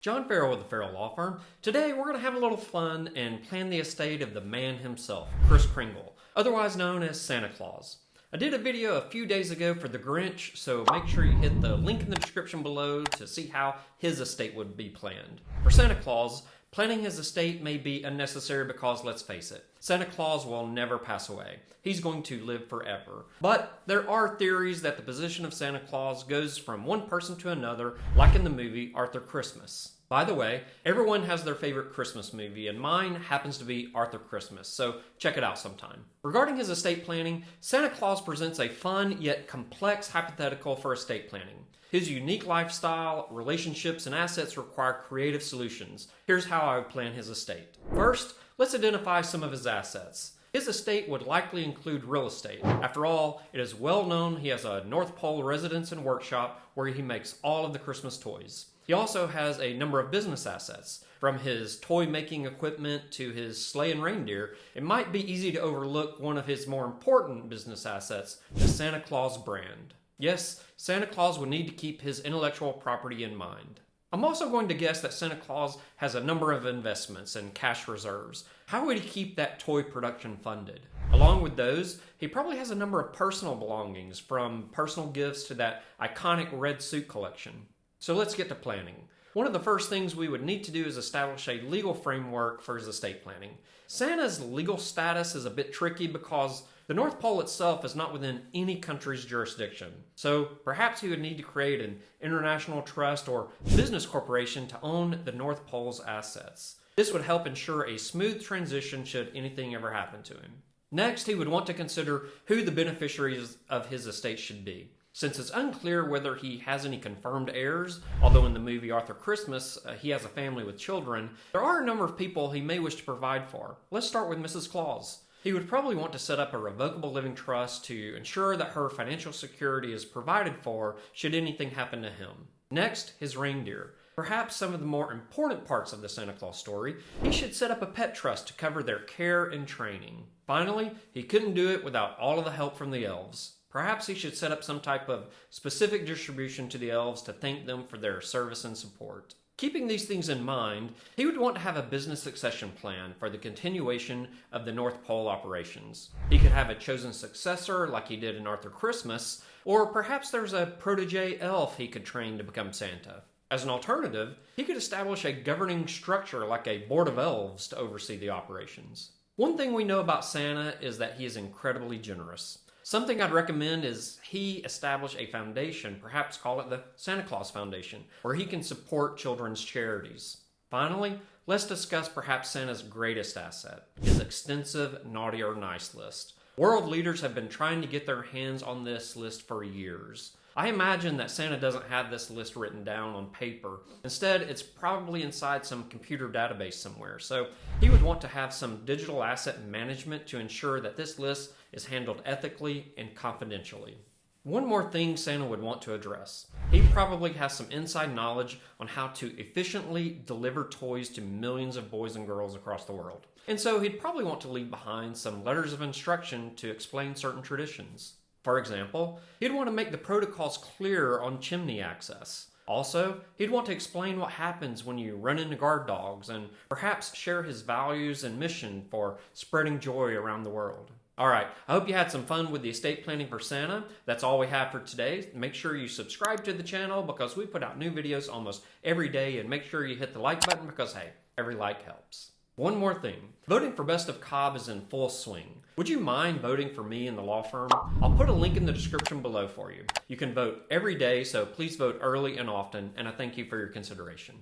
John Farrell with the Farrell Law Firm. Today we're going to have a little fun and plan the estate of the man himself, Kris Kringle, otherwise known as Santa Claus. I did a video a few days ago for the Grinch, so make sure you hit the link in the description below to see how his estate would be planned. For Santa Claus, planning his estate may be unnecessary because, let's face it, Santa Claus will never pass away. He's going to live forever. But there are theories that the position of Santa Claus goes from one person to another, like in the movie Arthur Christmas. By the way, everyone has their favorite Christmas movie, and mine happens to be Arthur Christmas, so check it out sometime. Regarding his estate planning, Santa Claus presents a fun yet complex hypothetical for estate planning. His unique lifestyle, relationships, and assets require creative solutions. Here's how I would plan his estate. First, let's identify some of his assets. His estate would likely include real estate. After all, it is well known he has a North Pole residence and workshop where he makes all of the Christmas toys. He also has a number of business assets. From his toy-making equipment to his sleigh and reindeer, it might be easy to overlook one of his more important business assets, the Santa Claus brand. Yes, Santa Claus would need to keep his intellectual property in mind. I'm also going to guess that Santa Claus has a number of investments and cash reserves. How would he keep that toy production funded? Along with those, he probably has a number of personal belongings, from personal gifts to that iconic red suit collection. So let's get to planning. One of the first things we would need to do is establish a legal framework for his estate planning. Santa's legal status is a bit tricky because the North Pole itself is not within any country's jurisdiction. So perhaps he would need to create an international trust or business corporation to own the North Pole's assets. This would help ensure a smooth transition should anything ever happen to him. Next, he would want to consider who the beneficiaries of his estate should be. Since it's unclear whether he has any confirmed heirs, although in the movie Arthur Christmas he has a family with children, there are a number of people he may wish to provide for. Let's start with Mrs. Claus. He would probably want to set up a revocable living trust to ensure that her financial security is provided for should anything happen to him. Next, his reindeer. Perhaps some of the more important parts of the Santa Claus story, he should set up a pet trust to cover their care and training. Finally, he couldn't do it without all of the help from the elves. Perhaps he should set up some type of specific distribution to the elves to thank them for their service and support. Keeping these things in mind, he would want to have a business succession plan for the continuation of the North Pole operations. He could have a chosen successor like he did in Arthur Christmas, or perhaps there's a protege elf he could train to become Santa. As an alternative, he could establish a governing structure like a board of elves to oversee the operations. One thing we know about Santa is that he is incredibly generous. Something I'd recommend is he establish a foundation, perhaps call it the Santa Claus Foundation, where he can support children's charities. Finally, let's discuss perhaps Santa's greatest asset, his extensive naughty or nice list. World leaders have been trying to get their hands on this list for years. I imagine that Santa doesn't have this list written down on paper. Instead, it's probably inside some computer database somewhere. So he would want to have some digital asset management to ensure that this list is handled ethically and confidentially. One more thing Santa would want to address. He probably has some inside knowledge on how to efficiently deliver toys to millions of boys and girls across the world. And so he'd probably want to leave behind some letters of instruction to explain certain traditions. For example, he'd want to make the protocols clearer on chimney access. Also, he'd want to explain what happens when you run into guard dogs and perhaps share his values and mission for spreading joy around the world. Alright, I hope you had some fun with the estate planning for Santa. That's all we have for today. Make sure you subscribe to the channel because we put out new videos almost every day, and make sure you hit the like button because, hey, every like helps. One more thing. Voting for Best of Cobb is in full swing. Would you mind voting for me and the law firm? I'll put a link in the description below for you. You can vote every day, so please vote early and often, and I thank you for your consideration.